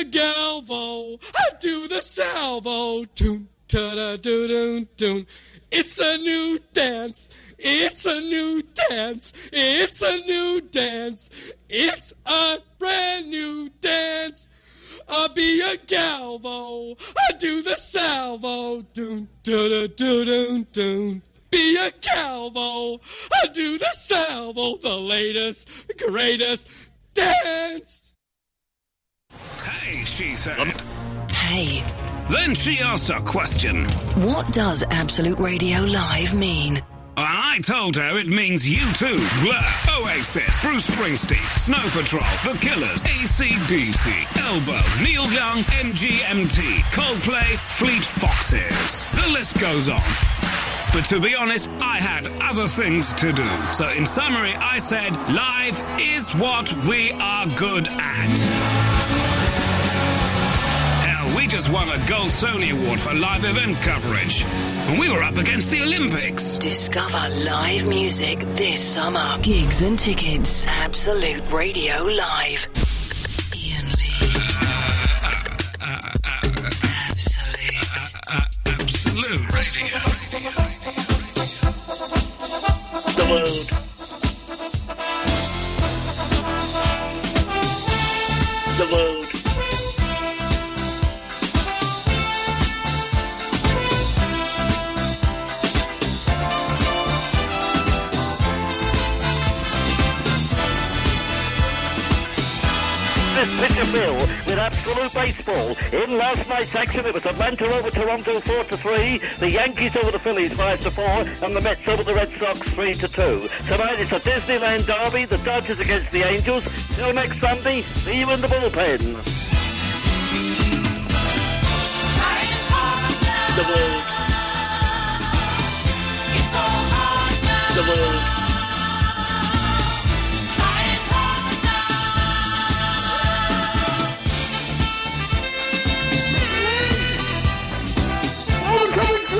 a galvo. I do the salvo. Doon, ta-da-doo-doon-doon. It's a new dance. It's a new dance. It's a new dance. It's a brand new dance. I'll be a galvo. I do the salvo. Doon, da-da-doo-doon-doon. Be a galvo. I do the salvo. The latest, greatest dance. Hey, she said. Hey. Then she asked a question. What does Absolute Radio Live mean? I told her it means U2, Blur, Oasis, Bruce Springsteen, Snow Patrol, The Killers, AC/DC, Elbow, Neil Young, MGMT, Coldplay, Fleet Foxes. The list goes on. But to be honest, I had other things to do. So in summary, I said, live is what we are good at. Hell, we just won a Gold Sony Award for live event coverage. And we were up against the Olympics. Discover live music this summer. Gigs and tickets. Absolute Radio Live. Iain Lee. Absolute Radio. The world. The world. This pitcher Bill with Absolute Baseball. In last night's action, it was Atlanta over Toronto 4-3, the Yankees over the Phillies 5-4, and the Mets over the Red Sox 3-2. Tonight it's a Disneyland derby, the Dodgers against the Angels. Till next Sunday, see you in the bullpen. The world. It's so hard now. The world.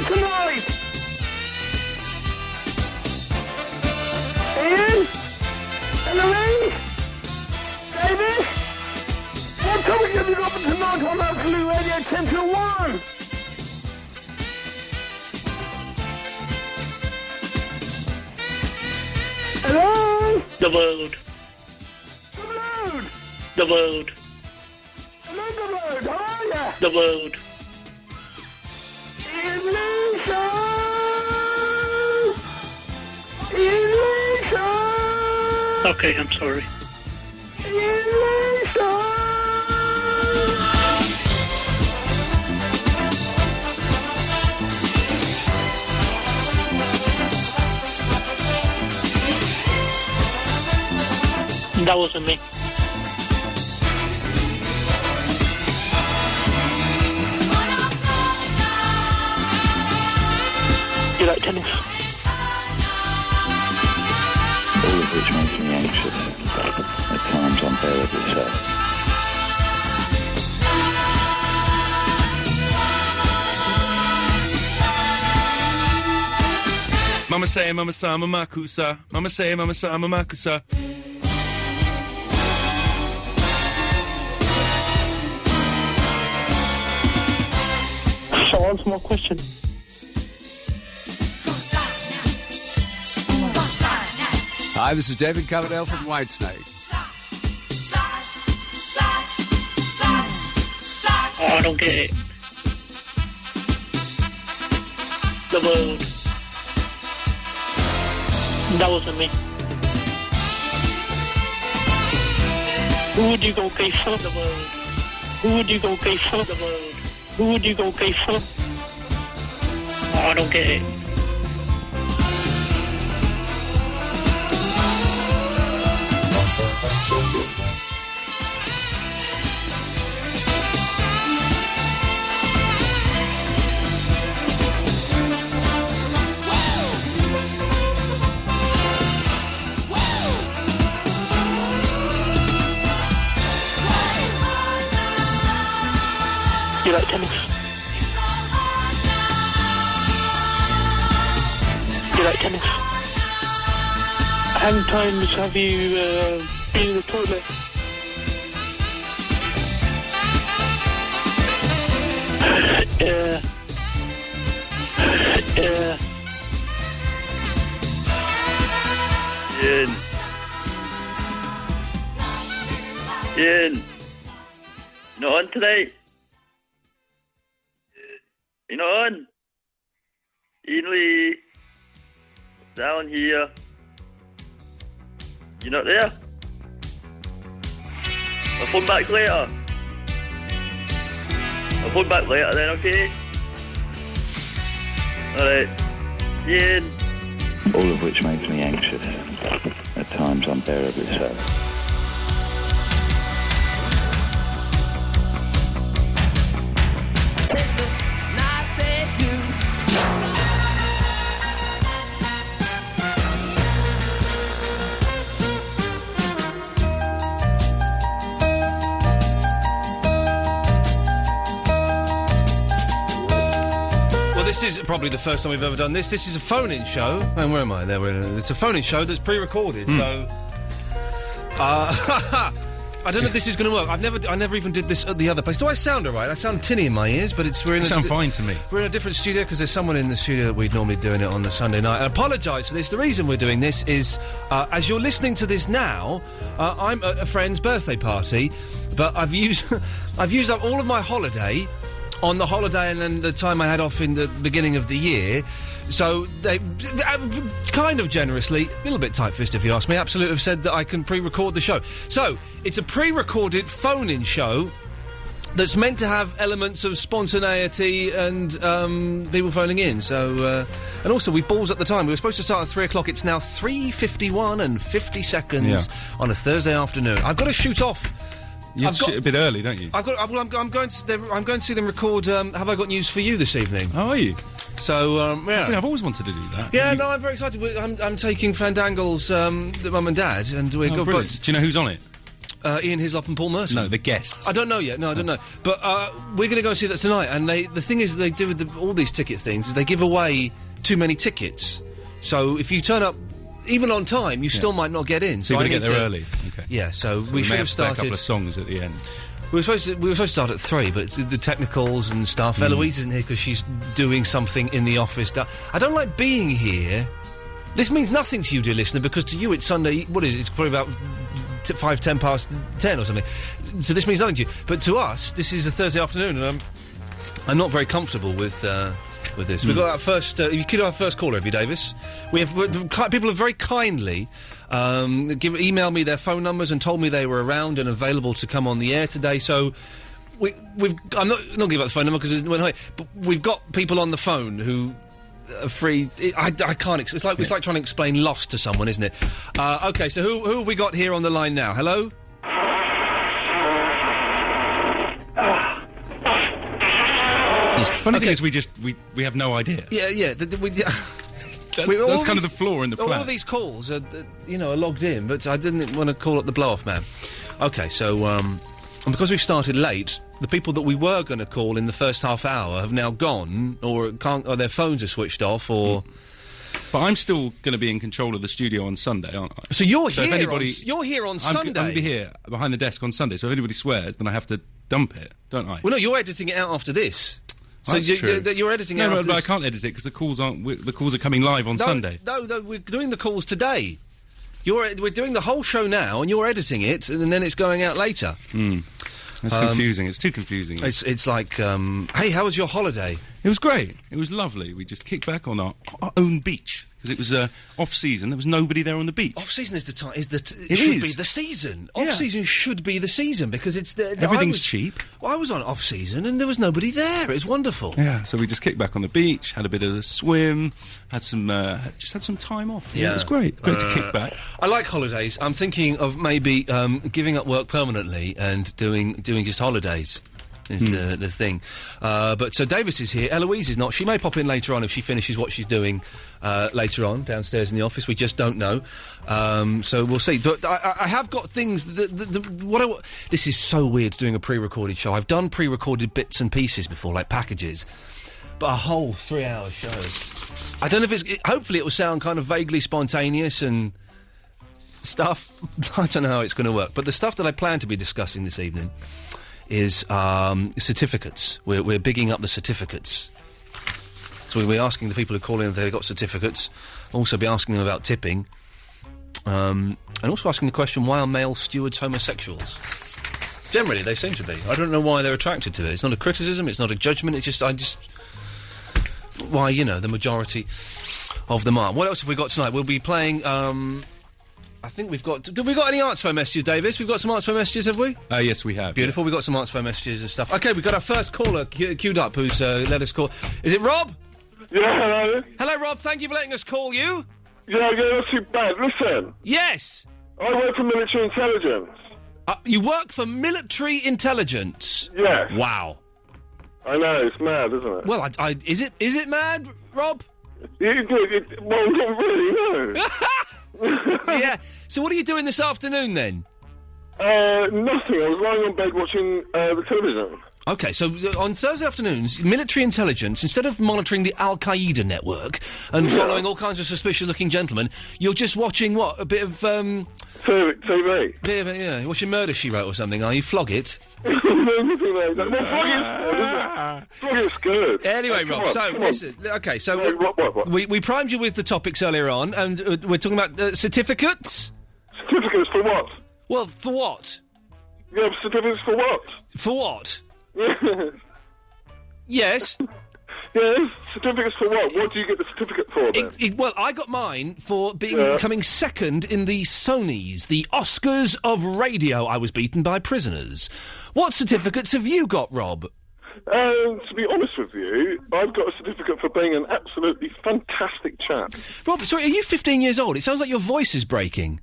Tonight, Iain, Ellery, David, what topic have you got for tonight on Absolute Radio 10 to 1? Hello? The world. The world. The world. Hello, the world. How are ya? The world. Okay, I'm sorry. That wasn't me. You like tennis? All of which makes me anxious, at times unbearably so. Mama say, mama sa, mama kusa. Mama say, mama sa, mama kusa. So answer my question. Hi, this is David Coverdale from Whitesnake. Oh, I don't get it. The world. That wasn't me. Who would you go gay for? The world. Who would you go gay for? The world. Who would you go gay for? Oh, I don't get it. You like tennis? You like tennis? How many times have you been in the toilet? Yeah. Yeah. Iain. Iain. You're not on tonight? You're not on? Iain Lee. Down here. You're not there? I'll phone back later. I'll phone back later then, okay? Alright. Iain. All of which makes me anxious. At times unbearably so. It's a nice day too. Well, this is probably the first time we've ever done this. This is a phone-in show. And where am I? There, it's a phone-in show that's pre-recorded. So, I don't know if this is going to work. I never even did this at the other place. Do I sound alright? I sound tinny in my ears, but we're in. You sound fine to me. We're in a different studio because there's someone in the studio that we'd normally doing it on the Sunday night. I apologise for this. The reason we're doing this is, as you're listening to this now, I'm at a friend's birthday party, but I've used up all of my holiday on the holiday and then the time I had off in the beginning of the year. So they, kind of generously, a little bit tight-fisted if you ask me, Absolute have said that I can pre-record the show. So, it's a pre-recorded phone-in show that's meant to have elements of spontaneity and people phoning in. So, and also we've balls at the time. We were supposed to start at 3 o'clock. It's now 3:51 and 50 seconds on a Thursday afternoon. I've got to shoot off. You have to shoot a bit early, don't you? I'm going to see them record Have I Got News For You this evening. Oh, are you? So, yeah. I mean, I've always wanted to do that. Yeah, no, I'm very excited. I'm taking Fandangle's the Mum and Dad, and we're good. But do you know who's on it? Ian Hislop and Paul Merson. No, the guests. I don't know yet. No, I don't know. But we're going to go see that tonight. And the thing is, they do with all these ticket things is they give away too many tickets. So if you turn up even on time, you still might not get in. So you're going to get there early. Okay. Yeah. So we should have started a couple of songs at the end. We were supposed to start at 3, but the technicals and stuff. Eloise isn't here because she's doing something in the office. I don't like being here. This means nothing to you, dear listener, because to you it's Sunday. What is it? It's probably about 10 past 10 or something. So this means nothing to you. But to us, this is a Thursday afternoon, and I'm not very comfortable with this. We've got our first. You could have our first caller, have you, Davis? People have very kindly emailed me their phone numbers and told me they were around and available to come on the air today. So I'm not giving out the phone number because it went high. But we've got people on the phone who are free. I can't. It's like trying to explain Lost to someone, isn't it? Okay, so who have we got here on the line now? Hello. Funny thing is, we have no idea. Yeah. That's kind of the flaw in the plan. All of these calls are logged in, but I didn't want to call up the blow-off man. Okay, so and because we've started late, the people that we were going to call in the first half hour have now gone, or their phones are switched off, or. But I'm still going to be in control of the studio on Sunday, aren't I? So you're here on Sunday. I'm going to be here behind the desk on Sunday. So if anybody swears, then I have to dump it, don't I? Well, no, you're editing it out after this. So you're editing it out. No, but I can't edit it because the calls are coming live on Sunday. No, we're doing the calls today. We're doing the whole show now, and you're editing it, and then it's going out later. It's confusing. It's too confusing. It's like, hey, how was your holiday? It was great. It was lovely. We just kicked back on our own beach because it was off-season. There was nobody there on the beach. Off-season is the time. It should be the season. Off-season should be the season because it's everything's cheap. Well, I was on off-season and there was nobody there. It was wonderful. Yeah. So we just kicked back on the beach, had a bit of a swim, had some time off. Yeah, it was great. Great to kick back. I like holidays. I'm thinking of maybe giving up work permanently and doing just holidays. Is the thing. But so Davis is here. Eloise is not. She may pop in later on if she finishes what she's doing later on downstairs in the office. We just don't know. So we'll see. But I have got things. This is so weird doing a pre-recorded show. I've done pre-recorded bits and pieces before, like packages. But a whole 3-hour show. I don't know if hopefully it will sound kind of vaguely spontaneous and stuff. I don't know how it's going to work. But the stuff that I plan to be discussing this evening is certificates. We're bigging up the certificates. So we're asking the people who call in if they've got certificates. Also be asking them about tipping. And also asking the question, why are male stewards homosexuals? Generally, they seem to be. I don't know why they're attracted to it. It's not a criticism, it's not a judgment, why, the majority of them are. What else have we got tonight? We'll be playing, I think we've got... Have we got any answer phone messages, Davis? We've got some answer phone messages, have we? Yes, we have. Beautiful, we've got some answer phone messages and stuff. OK, we've got our first caller queued up who's let us call. Is it Rob? Yeah, hello. Hello, Rob, thank you for letting us call you. Yeah, not too bad. Listen. Yes. I work for military intelligence. You work for military intelligence? Yes. Wow. I know, it's mad, isn't it? Well, is it mad, Rob? Well, not really, no. Yeah. So what are you doing this afternoon, then? Nothing. I was lying on bed watching the television. OK, so on Thursday afternoons, military intelligence, instead of monitoring the Al-Qaeda network and following all kinds of suspicious-looking gentlemen, you're just watching, what, a bit of, TV. Yeah, you're watching Murder, She Wrote or something, are you? Flog It? Flog It's good. Anyway, Rob, listen, OK, so what? We primed you with the topics earlier on, and we're talking about certificates? Certificates for what? Well, for what? Yeah, certificates for what? For what? Yes. Yes, certificates for what? What do you get the certificate for, then? Well, I got mine for coming second in the Sonys, the Oscars of radio. I was beaten by prisoners. What certificates have you got, Rob? To be honest with you, I've got a certificate for being an absolutely fantastic chap. Rob, sorry, are you 15 years old? It sounds like your voice is breaking.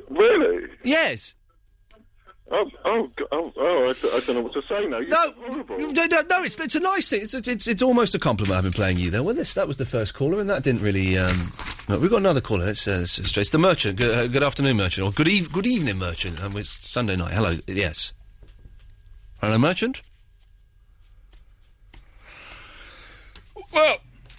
Really? Yes. I don't know what to say now. No, it's a nice thing. It's almost a compliment having playing you there. Well, that was the first caller, and that didn't really. No, we've got another caller. It's the merchant. Good afternoon, merchant, or good evening, merchant. It's Sunday night. Hello. Yes. Hello, merchant. Well,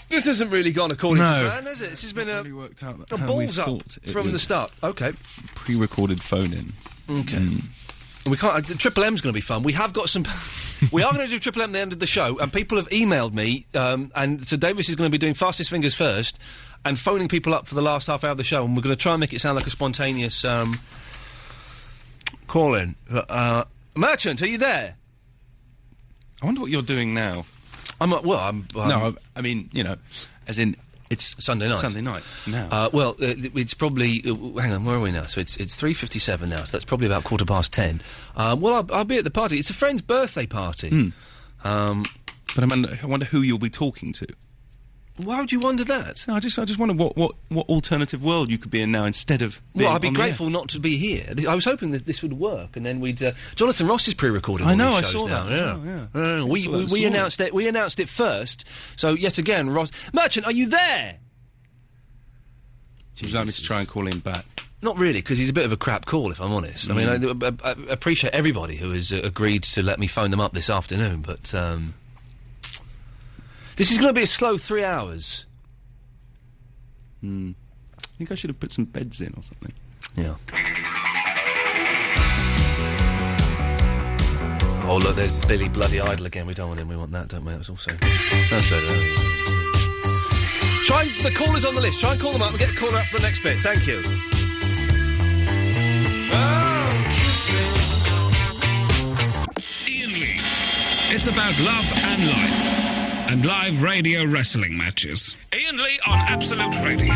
this hasn't really gone according to plan, has it? This has been really worked out a balls up from the start. Okay. Pre-recorded phone in. Okay. We can't. Triple M's going to be fun. We have got some. We are going to do Triple M at the end of the show, and people have emailed me, and so Davis is going to be doing Fastest Fingers first, and phoning people up for the last half hour of the show, and we're going to try and make it sound like a spontaneous call-in. Merchant, are you there? I wonder what you're doing now. No, I mean, as in. It's Sunday night. Sunday night now. It's probably... hang on, where are we now? So it's 3:57 now, so that's probably about 10:15. I'll be at the party. It's a friend's birthday party. But I wonder who you'll be talking to. Why would you wonder that? No, I just wonder what alternative world you could be in now instead of being I'd be grateful not to be here. I was hoping that this would work, and then we'd... Jonathan Ross is pre-recording all these shows now. Yeah. We announced it. We announced it first. So, yet again, Ross... Merchant, are you there? Would you like me to try and call him back? Not really, because he's a bit of a crap call, if I'm honest. I mean, I appreciate everybody who has agreed to let me phone them up this afternoon, but... This is going to be a slow 3 hours. I think I should have put some beds in or something. Yeah. Oh, look, there's Billy Bloody Idol again. We don't want him. We want that, don't we? That was also... That's right. The callers on the list. Try and call them up and get a caller up for the next bit. Thank you. Iain Lee. It's about love and life. And live radio wrestling matches. Iain Lee on Absolute Radio.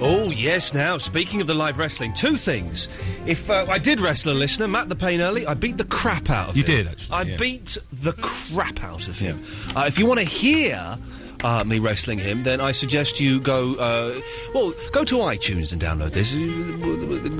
Oh, yes, now, speaking of the live wrestling, two things. If I did wrestle a listener, Matt the Pain Early, I beat the crap out of him. You did, actually. I beat the crap out of him. Yeah. If you want to hear... me wrestling him, then I suggest you go to iTunes and download this.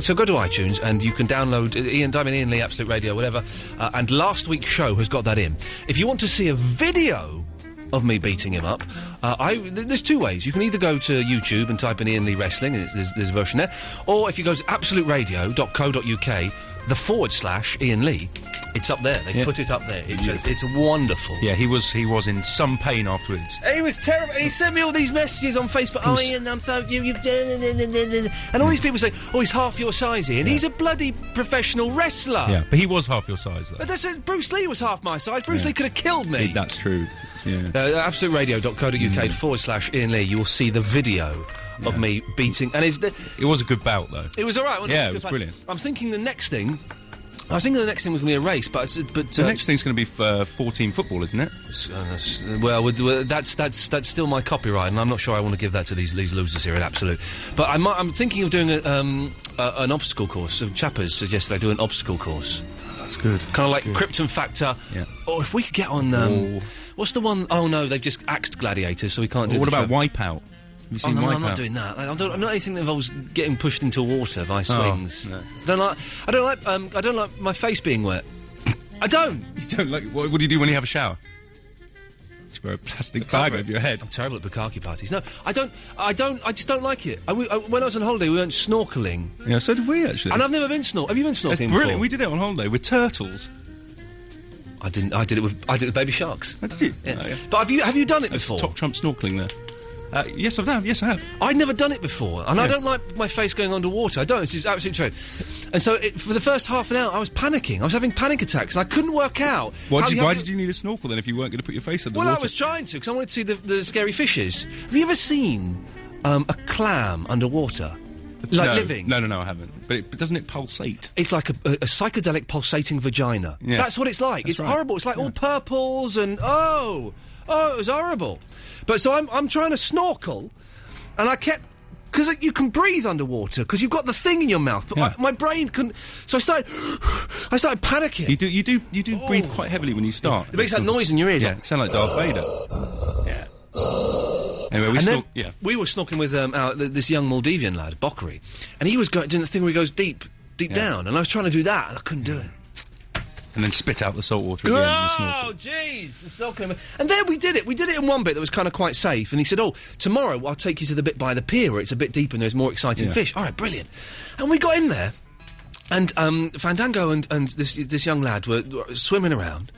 So go to iTunes and you can download Iain Lee, Absolute Radio, whatever, and last week's show has got that in. If you want to see a video of me beating him up, there's two ways. You can either go to YouTube and type in Iain Lee Wrestling, and there's a version there, or if you go to absoluteradio.co.uk, /Iain Lee, It's up there. They put it up there. It's wonderful. Yeah, he was in some pain afterwards. He was terrible. He sent me all these messages on Facebook. Oh, Ian, I'm so and all these people say, "Oh, he's half your size, Ian." He's a bloody professional wrestler. Yeah, but he was half your size, though. But Bruce Lee was half my size. Bruce Lee could have killed me. That's true. Yeah. absoluteradio.co.uk/Ian Lee. You will see the video of me beating. And it was a good bout, though. It was all right. Wasn't it was brilliant. I'm thinking the next thing. I was thinking the next thing was going to be a race, but the next thing's going to be 14 football, isn't it? That's still my copyright, and I'm not sure I want to give that to these losers here at Absolute. But I'm thinking of doing an obstacle course. So Chappers suggested I do an obstacle course. That's good. Kind of like Krypton Factor. Yeah. Or if we could get on. What's the one? Oh no, they've just axed Gladiators, so we can't do. What about Wipeout? Have you seen Wipeout? I'm not doing that. I'm not anything that involves getting pushed into water by swings. No. I don't like my face being wet. I don't. You don't like. What do you do when you have a shower? You wear a plastic bag over your head. I'm terrible at bukkake parties. No, I don't. I just don't like it. When I was on holiday, we went snorkeling. Yeah, so did we actually. And I've never been snorkeling. Have you been snorkeling? It's brilliant. Before? We did it on holiday with turtles. I did it with baby sharks. Did you? Yeah. Oh, yeah. But have you done it before? Top trump snorkeling there. Yes, I have. I'd never done it before, and I don't like my face going underwater. I don't. This is absolutely true. And so, for the first half an hour, I was panicking. I was having panic attacks, and I couldn't work out. Why did you need a snorkel then if you weren't going to put your face underwater? Well, I was trying to, because I wanted to see the scary fishes. Have you ever seen a clam underwater? Like living? No, I haven't. But doesn't it pulsate? It's like a psychedelic pulsating vagina. Yeah. That's what it's like. It's horrible. It's like all purples and it was horrible. But so I'm trying to snorkel, and I kept. Because you can breathe underwater, because you've got the thing in your mouth. But my brain couldn't. So I started panicking. You do breathe quite heavily when you start. It makes that noise in your ears. Yeah, you sound like Darth Vader. Yeah. Anyway, we were snorkeling with this young Maldivian lad, Bokri, and he was doing the thing where he goes deep down, and I was trying to do that, and I couldn't do it. And then spit out the salt water again. Oh, jeez! The snorkeling. And then we did it. We did it in one bit that was kind of quite safe. And he said, "Oh, tomorrow I'll take you to the bit by the pier where it's a bit deeper and there's more exciting fish." All right, brilliant. And we got in there, and Fandango and this young lad were swimming around,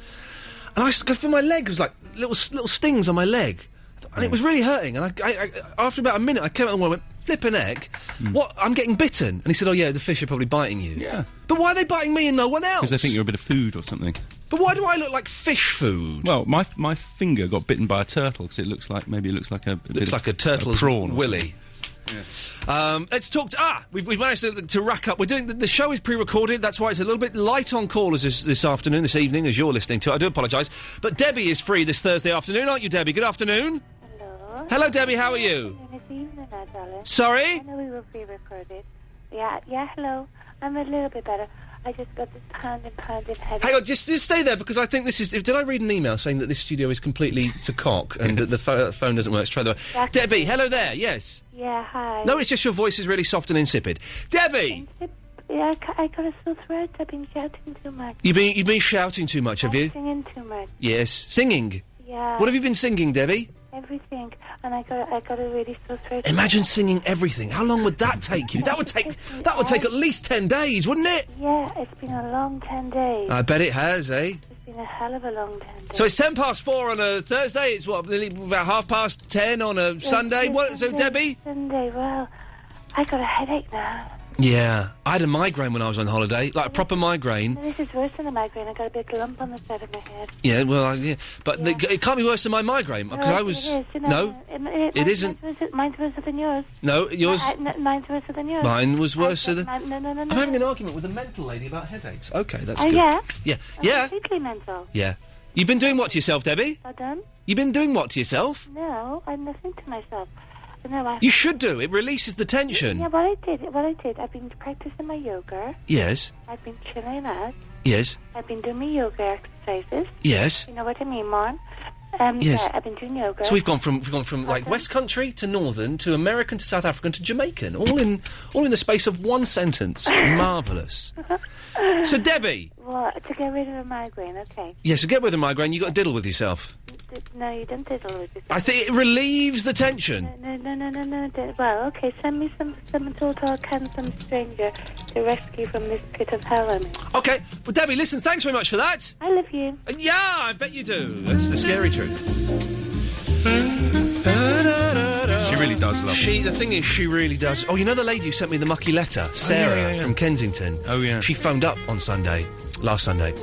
and I feel my leg was like little stings on my leg. And it was really hurting, and I after about a minute, I came out and went, flippin' heck, what? I'm getting bitten. And he said, "Oh yeah, the fish are probably biting you." Yeah. But why are they biting me and no one else? Because they think you're a bit of food or something. But why do I look like fish food? Well, my finger got bitten by a turtle because it looks like a turtle's prawn willy. Yeah. Let's talk to... We've managed to rack up. We're doing... The show is pre-recorded. That's why it's a little bit light on callers this afternoon, this evening, as you're listening to it. I do apologise. But Debbie is free this Thursday afternoon, aren't you, Debbie? Good afternoon. Hello. Hello, Debbie. How are you? This evening, darling. Sorry? I know we were pre-recorded. Yeah, hello. I'm a little bit better. I just got this pounding headache. Hang on, just stay there, because I think this is... Did I read an email saying that this studio is completely to cock and that the phone doesn't work? Let's try the... Debbie, hello there, yes. Yeah, hi. No, it's just your voice is really soft and insipid. Debbie! Yeah, I got a sore throat. I've been shouting too much. You've been shouting too much, have you? Singing too much. Yes. Singing? Yeah. What have you been singing, Debbie? Everything. And I got a really sore throat. Imagine singing everything. How long would that take you? That would take at least 10 days, wouldn't it? Yeah, it's been a long 10 days. I bet it has, eh? It's been a hell of a long 10 days. So it's 4:10 on a Thursday. It's nearly about 10:30 on a Sunday. What? So Debbie? Sunday. Well, I got a headache now. Yeah, I had a migraine when I was on holiday, like a proper migraine. This is worse than a migraine. I got a big lump on the side of my head. Yeah, well, but it can't be worse than my migraine because I was. It is, it isn't. Mine's worse than yours. No, yours. Mine's worse than yours. Mine was worse than. No. I'm having an argument with a mental lady about headaches. Okay, that's good. Yeah. Yeah. Completely mental. Yeah. You've been doing what to yourself, Debbie? Pardon? You've been doing what to yourself? No, I'm listening to myself. No, you should do. It releases the tension. Yeah, what I did, I've been practicing my yoga. Yes. I've been chilling out. Yes. I've been doing my yoga exercises. Yes. You know what I mean, Mon? Yes. Yeah, I've been doing yoga. So we've gone from like West Country to Northern to American to South African to Jamaican, all in the space of one sentence. Marvellous. So Debbie. Well, to get rid of a migraine, okay. Yes, to get rid of a migraine, you got to diddle with yourself. No, you don't diddle with it. I think it relieves the tension. No. Well, okay, send me some total handsome stranger to rescue from this pit of hell I'm in. Okay, well, Debbie, listen, thanks very much for that. I love you. Yeah, I bet you do. That's the scary truth. She really does love it. The thing is, she really does. Oh, you know the lady who sent me the mucky letter? Sarah from Kensington. Oh, yeah. She phoned up on last Sunday,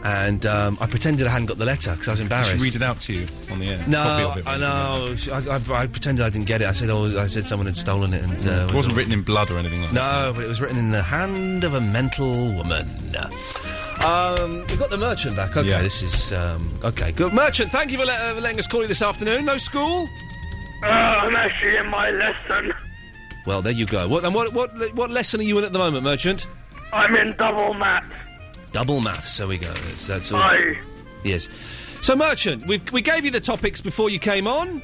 and I pretended I hadn't got the letter because I was embarrassed. Did she read it out to you on the air? No, I know. I pretended I didn't get it. I said someone had stolen it, and it wasn't written in blood or anything like that. No, but it was written in the hand of a mental woman. We've got the merchant back. Okay, this is okay. Good, merchant. Thank you for letting us call you this afternoon. No school? I'm actually in my lesson. Well, there you go. What lesson are you in at the moment, merchant? I'm in double maths. Double maths. There we go. That's all. Aye. Yes. So, merchant, we gave you the topics before you came on.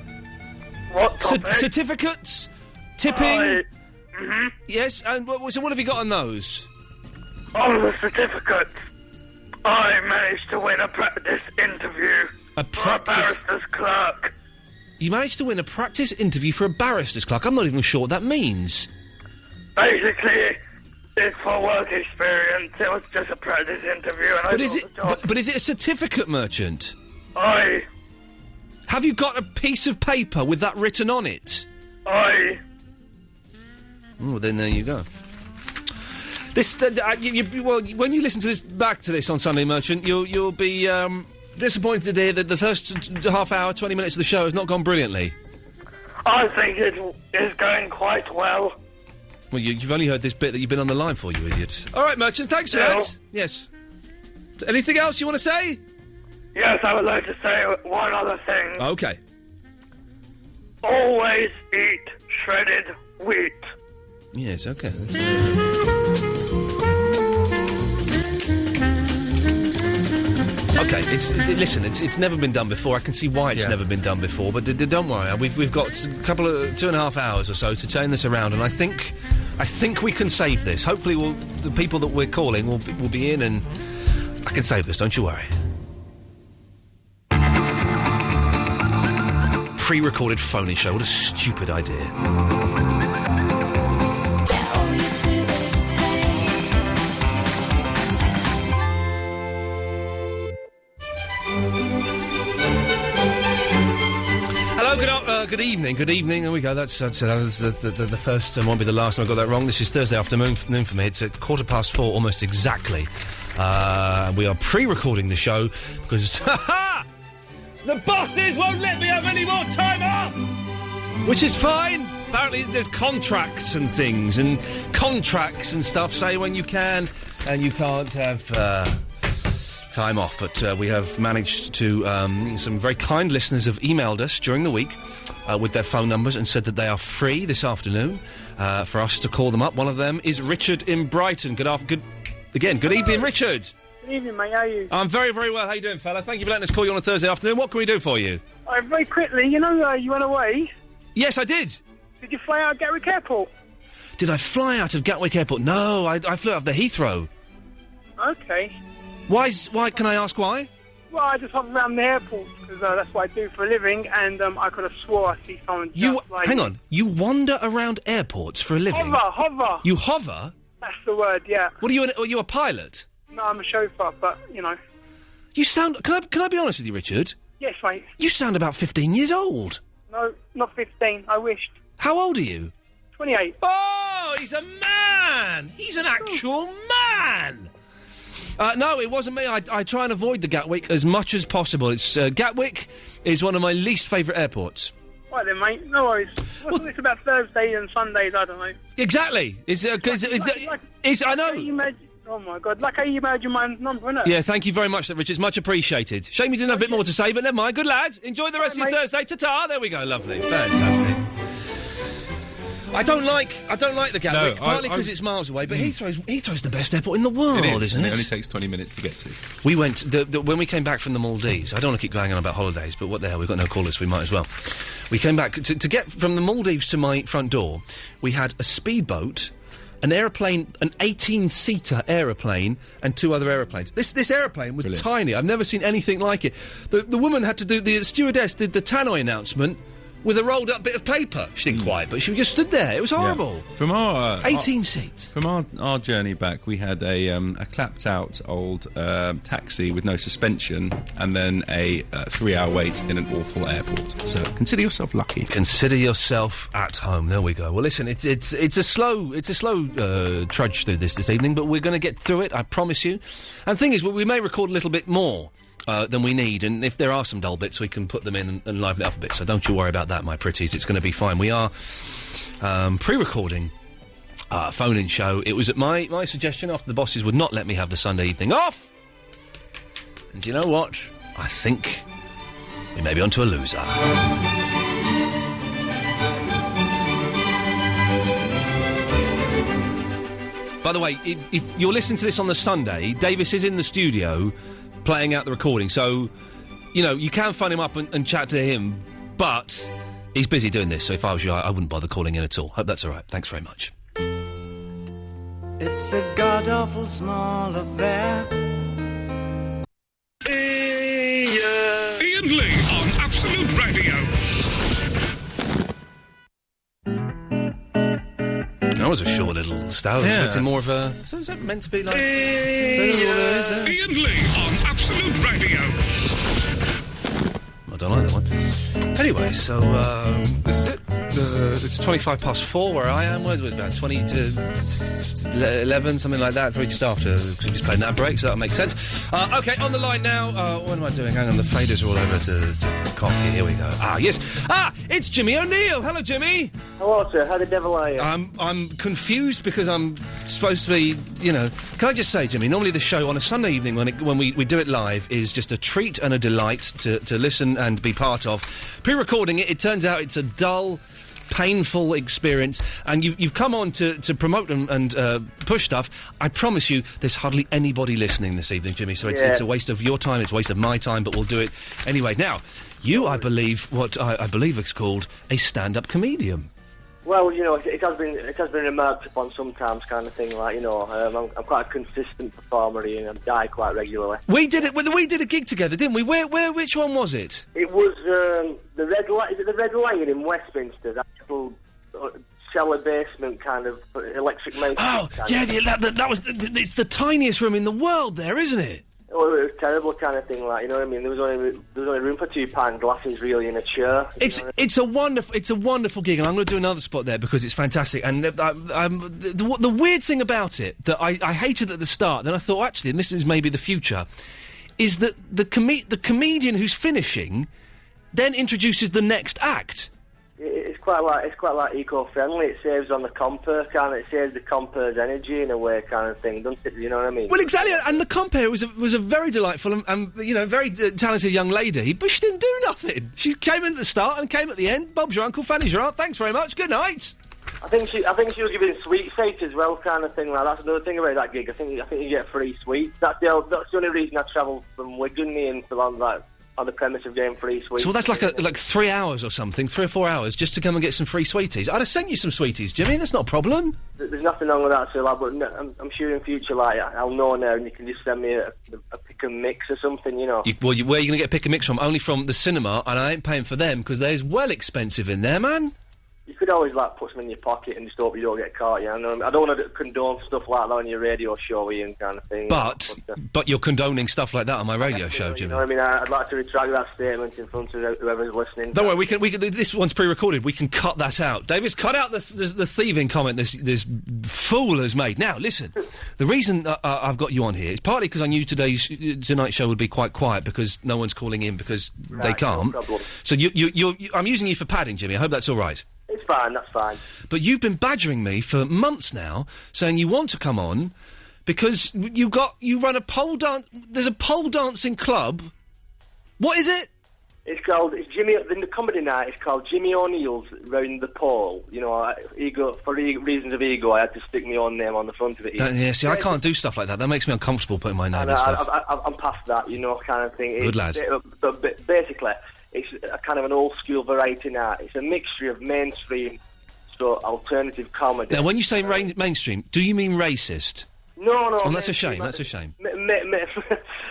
What topics? Certificates, tipping. Mm-hmm. Yes, and so what have you got on those? On the certificates, I managed to win a practice interview for a barrister's clerk. You managed to win a practice interview for a barrister's clerk? I'm not even sure what that means. Basically, it's for work experience. It was just a practice interview, and but is it a certificate, merchant? Aye. Have you got a piece of paper with that written on it? Aye. Oh, then there you go. When you listen to back to this on Sunday, merchant, you'll be disappointed to hear that the first half hour, 20 minutes of the show has not gone brilliantly. I think it is going quite well. Well, you've only heard this bit that you've been on the line for, you idiot. All right, merchant, thanks for that. Yes. Anything else you want to say? Yes, I would like to say one other thing. Okay. Always eat shredded wheat. Yes, okay. Okay, listen, it's never been done before. I can see why it's never been done before, but don't worry. We've got a couple of 2.5 hours or so to turn this around, and I think we can save this. Hopefully, the people that we're calling will be in, and I can save this. Don't you worry. Pre-recorded phone-in show. What a stupid idea. Good evening. There we go. That's the first and won't be the last time I got that wrong. This is Thursday afternoon for me. It's at 4:15, almost exactly. We are pre-recording the show because the bosses won't let me have any more time off, which is fine. Apparently, there's contracts and things, and contracts and stuff say when you can and you can't have time off. But we have managed to. Some very kind listeners have emailed us during the week with their phone numbers and said that they are free this afternoon for us to call them up. One of them is Richard in Brighton. Good evening, Richard. Good evening, mate. How are you? I'm very, very well. How you doing, fella? Thank you for letting us call you on a Thursday afternoon. What can we do for you? Very quickly, you know, you went away. Yes, I did. Did you fly out of Gatwick Airport? Did I fly out of Gatwick Airport? No, I flew out of the Heathrow. Okay. Why? Can I ask why? Well, I just hop around the airport because that's what I do for a living, and I could have swore I see someone just like... Hang on. You wander around airports for a living? Hover. You hover? That's the word, yeah. What are you a pilot? No, I'm a chauffeur, but, you know... You sound... Can I be honest with you, Richard? Yes, mate. You sound about 15 years old. No, not 15. I wished. How old are you? 28. Oh, he's a man! He's an actual man! No, it wasn't me. I try and avoid the Gatwick as much as possible. It's Gatwick is one of my least favourite airports. Right then, mate. No worries. What's this about Thursdays and Sundays? I don't know. Exactly. I know. Oh my God! Like how you emailed your man's number, innit? Yeah, thank you very much, Richard. It's much appreciated. Shame you didn't have a bit more to say, but never mind. Good lad. Enjoy the rest of your Thursday. Ta-ta. There we go. Lovely. Fantastic. I don't like the Gatwick, partly because it's miles away, but Heathrow's the best airport in the world, isn't it? It only takes 20 minutes to get to. We went, when we came back from the Maldives, I don't want to keep going on about holidays, but what the hell, we've got no callers, so we might as well. We came back, to get from the Maldives to my front door, we had a speedboat an aeroplane, an 18-seater aeroplane, and 2 other aeroplanes. This aeroplane was tiny. I've never seen anything like it. The woman had to do, the stewardess did the tannoy announcement with a rolled up bit of paper. She didn't quite, but she just stood there. It was horrible. Yeah. From our 18 seats. From our journey back, we had a clapped out old taxi with no suspension, and then a 3-hour wait in an awful airport. So consider yourself lucky. Consider yourself at home. There we go. Well, listen, it's a slow trudge through this evening, but we're going to get through it. I promise you. And the thing is, we may record a little bit more than we need, and if there are some dull bits, we can put them in and liven it up a bit, so don't you worry about that, my pretties. It's going to be fine. We are pre-recording a phone-in show. It was at my suggestion after the bosses would not let me have the Sunday evening off, and do you know what? I think we may be onto a loser. By the way, if you're listening to this on the Sunday, Davis is in the studio playing out the recording, so, you know, you can phone him up and chat to him, but he's busy doing this, so if I was you, I wouldn't bother calling in at all. Hope that's all right. Thanks very much. It's a god-awful small affair. Iain Lee on Absolute Radio. That was a short little style. Yeah. It's more of a... So is that meant to be like... Iain Lee on Absolute Radio. I don't like that one. Anyway, so, this is it. It's 4:25 where I am. What was it, about 20 to 11, something like that, probably just after, because we just played that break, so that makes sense. OK, on the line now. What am I doing? Hang on, the faders are all over to cock here. Here we go. Yes. It's Jimmy O'Neill. Hello, Jimmy. Hello, sir. How the devil are you? I'm confused because I'm supposed to be, you know... Can I just say, Jimmy, normally the show on a Sunday evening when we do it live is just a treat and a delight to listen and be part of. Pre-recording it turns out it's a dull, painful experience, and you've come on to promote and push stuff. I promise you there's hardly anybody listening this evening, Jimmy, so it's a waste of your time, it's a waste of my time, but we'll do it anyway. Now, you, I believe, what I believe is called a stand-up comedian. Well, you know, it has been remarked upon sometimes, kind of thing. Like, you know, I'm quite a consistent performer and I die quite regularly. We did it. We did a gig together, didn't we? Which one was it? It was the Red Lion. Is it the Red Lion in Westminster? That little cellar basement kind of electric maintenance. Oh, yeah, that was. It's the tiniest room in the world, there, isn't it? Oh, it was terrible kind of thing, like, you know what I mean? There was only room for 2 pint glasses, really, in a chair. It's a wonderful gig, and I'm going to do another spot there because it's fantastic. And the weird thing about it that I hated at the start, then I thought, actually, and this is maybe the future, is that the comedian who's finishing then introduces the next act. It's quite like eco-friendly. It saves on the compere, it saves the compere's energy in a way, kind of thing, doesn't it? You know what I mean? Well, exactly. And the compere was a very delightful and you know, very talented young lady, but she didn't do nothing. She came in at the start and came at the end. Bob's your uncle, Fanny's your aunt. Thanks very much. Good night. I think she was giving sweet fate as well, kind of thing. Like, that's another thing about that gig. I think you get free sweets. That's the only reason I travelled from Wigan and for on the premise of getting free sweets. So that's like 3 hours or something, 3 or 4 hours, just to come and get some free sweeties. I'd have sent you some sweeties, Jimmy. That's not a problem. There's nothing wrong with that, sir. Like, but I'm sure in future, like, I'll know now, and you can just send me a pick and mix or something, you know. Where are you going to get a pick and mix from? Only from the cinema, and I ain't paying for them because they're well expensive in there, man. You could always, like, put them in your pocket and just hope you don't get caught, you know what I mean? I don't want to condone stuff like that on your radio show, Ian, kind of thing. But you're condoning stuff like that on my radio show, Jimmy. You know what I mean? I'd like to retract that statement in front of whoever's listening. Don't worry, we can. This one's pre-recorded. We can cut that out. Davis, cut out the thieving comment this fool has made. Now, listen. The reason I've got you on here is partly because I knew tonight's show would be quite quiet because no one's calling in because they can't. No problem. So I'm using you for padding, Jimmy. I hope that's all right. It's fine, that's fine. But you've been badgering me for months now, saying you want to come on because you run a pole dance. There's a pole dancing club. What is it? It's Jimmy. In the comedy night, it's called Jimmy O'Neill's Round the Pole. You know, for reasons of ego, I had to stick my own name on the front of it. See, I can't do stuff like that. That makes me uncomfortable putting my name and stuff. I'm past that, you know, kind of thing. Good lad. But basically, it's a kind of an old-school variety night. It's a mixture of mainstream / also alternative comedy. Now, when you say mainstream, do you mean racist? No. Oh, that's a shame. That's a shame.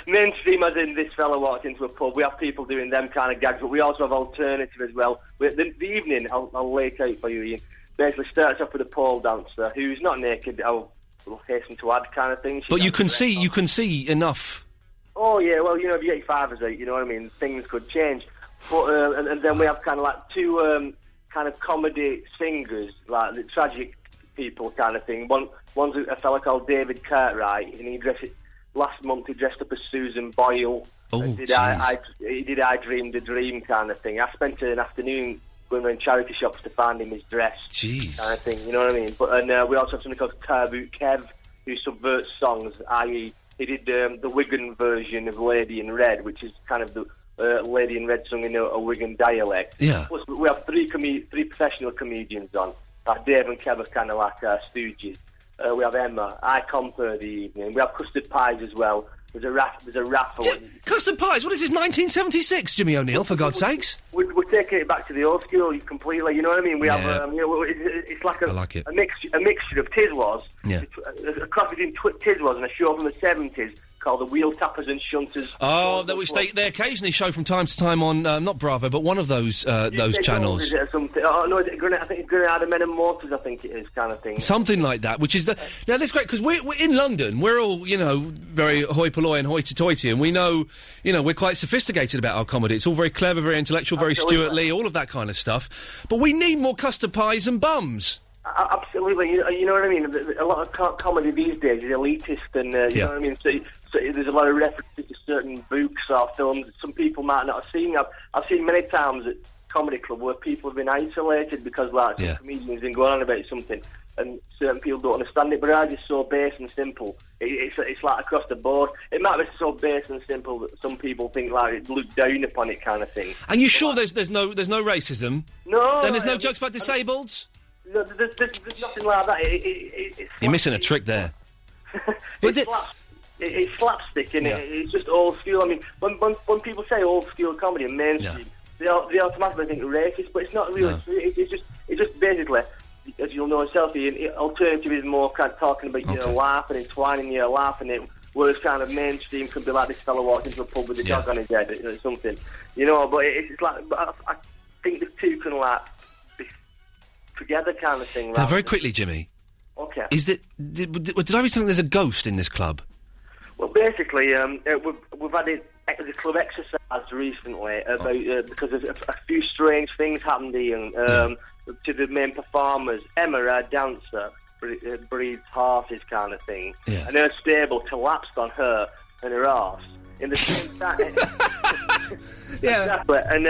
Mainstream, as in this fella walked into a pub. We have people doing them kind of gags, but we also have alternative as well. The evening, I'll lay it out for you, Ian. Basically starts off with a pole dancer who's not naked. I'll hasten to add, kind of thing. But you can see enough. Oh yeah, well, you know, if you get 5 as 8, you know what I mean. Things could change. But and then we have kind of like two kind of comedy singers, like the tragic people kind of thing. One's a fella called David Cartwright, and last month he dressed up as Susan Boyle. Oh, he did I Dreamed a Dream kind of thing. I spent an afternoon going around charity shops to find him his dress. Jeez. Kind of thing, you know what I mean? But we also have something called Car Boot Kev, who subverts songs, i.e. he did the Wigan version of Lady in Red, which is kind of the Lady in Red sung in a Wigan dialect. Yeah. Plus, we have three professional comedians on. Dave and Kev are kind of like stooges. We have Emma. I compare the evening. We have Custard Pies as well. There's a raffle. Custard Pies? What is this, 1976, Jimmy O'Neill, for God's sakes? We're taking it back to the old school completely, you know what I mean? We have, it's like a mixture of Tiswas, a cross between Tiswas and a show from the 70s called The Wheel Tappers and Shunters. Oh, which they occasionally show from time to time on, not Bravo, but one of those channels. Is it something? Oh, no, I think it's Grenada Men and Motors, I think it is, kind of thing. Something like that, which is Now, that's great, because we're in London, we're all, very hoi polloi and hoity-toity, and we know, we're quite sophisticated about our comedy. It's all very clever, very intellectual, very Stuart Lee, all of that kind of stuff. But we need more custard pies and bums. Absolutely, you know what I mean? A lot of comedy these days is elitist, and you know what I mean? So there's a lot of references to certain books or films that some people might not have seen. I've seen many times at comedy club where people have been isolated because some comedians have been going on about something, and certain people don't understand it, but ours is so base and simple. It's like across the board. It might be so base and simple that some people think like it look down upon it, kind of thing. And you sure there's no racism? No. And there's no jokes about disabled? No, there's nothing like that. It's You're missing a trick there. It's slapstick, and it's just old school. I mean, when people say old school comedy and mainstream, they automatically think racist, but it's not really. No. It's just basically, as you'll know yourself, alternative is more kind of talking about laughing and twining, laughing it. Whereas kind of mainstream can be like this fella walks into a pub with a dog on his head or something, But it's like, I think the two can like be together, kind of thing. Now, very quickly, Jimmy. Okay. Did I read something? There's a ghost in this club. Well, basically, we've had the club exercise recently about because a few strange things happened, Ian, to the main performers. Emma, our dancer, breeds horses, kind of thing, and her stable collapsed on her and her arse in the same time. Exactly, and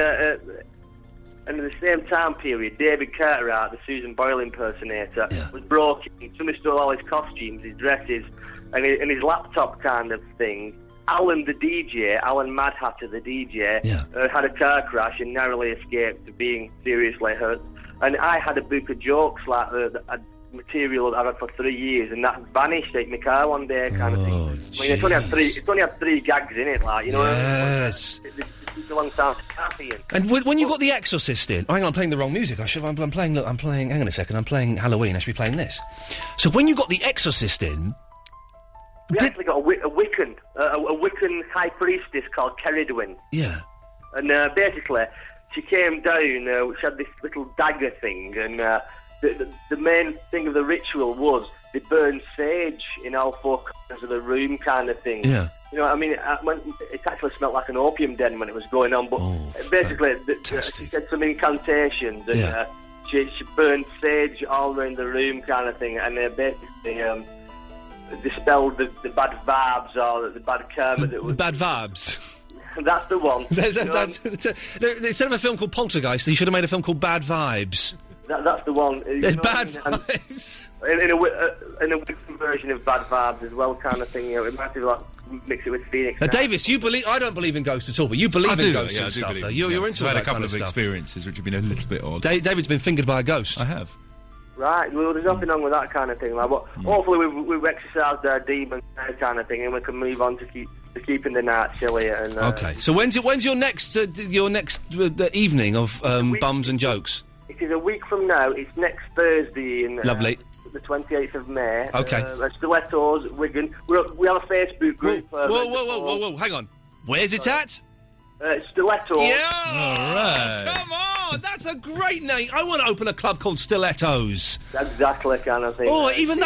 in the same time period, David Cartwright, the Susan Boyle impersonator, was broken. Somebody stole all his costumes, his dresses, and his laptop kind of thing. Alan Mad Hatter, the DJ, had a car crash and narrowly escaped being seriously hurt. And I had a book of jokes, like material that I've had for 3 years, and that vanished out my car one day, kind of thing. I mean, it's only had three gags in it, like, you know. Yes. It's a long time to copy. And when you got The Exorcist in... hang on, I'm playing the wrong music. I'm playing... hang on a second, I'm playing Halloween. I should be playing this. So when you got The Exorcist in... We actually got a Wiccan high priestess called Ceridwen. Yeah. And basically, she came down, she had this little dagger thing, and the main thing of the ritual was they burned sage in all four corners of the room, kind of thing. Yeah. You know, I mean, it actually smelled like an opium den when it was going on, but basically, she said some incantations, and she burned sage all around the room, kind of thing, and basically dispelled the bad vibes or the bad karma that was... The bad vibes? That's the one. Instead of a film called Poltergeist, you should have made a film called Bad Vibes. That's the one. There's bad vibes. In a Wiccan version of Bad Vibes as well, kind of thing. It might be like mix it with Phoenix. Now, Davis, I don't believe in ghosts at all, but you believe in ghosts and stuff, though. You're into I've that had a couple kind of stuff. experiences which have been a little bit odd. David's been fingered by a ghost. I have. Right, well, there's nothing wrong with that kind of thing. Like, but hopefully we've exercised our demons, kind of thing, and we can move on to keeping the night chilly. And okay, so when's your next evening of bums and jokes? It is a week from now. It's next Thursday in... Lovely. The 28th of May. Okay. At Stilettos, Wigan. We have a Facebook group. Whoa, hang on. Where's it at? Stilettos. Yeah! All right. Come on! That's a great name. I want to open a club called Stilettos. Exactly kind of thing. Oh, even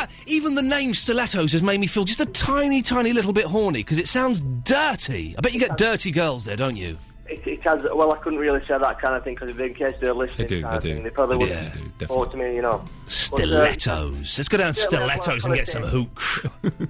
the name Stilettos has made me feel just a tiny, tiny little bit horny, because it sounds dirty. I bet you get dirty girls there, don't you? It has. Well, I couldn't really say that kind of thing because in case they're listening, They do. they probably wouldn't. To me, you know. Stilettos. Let's go down to Stilettos and get some hook.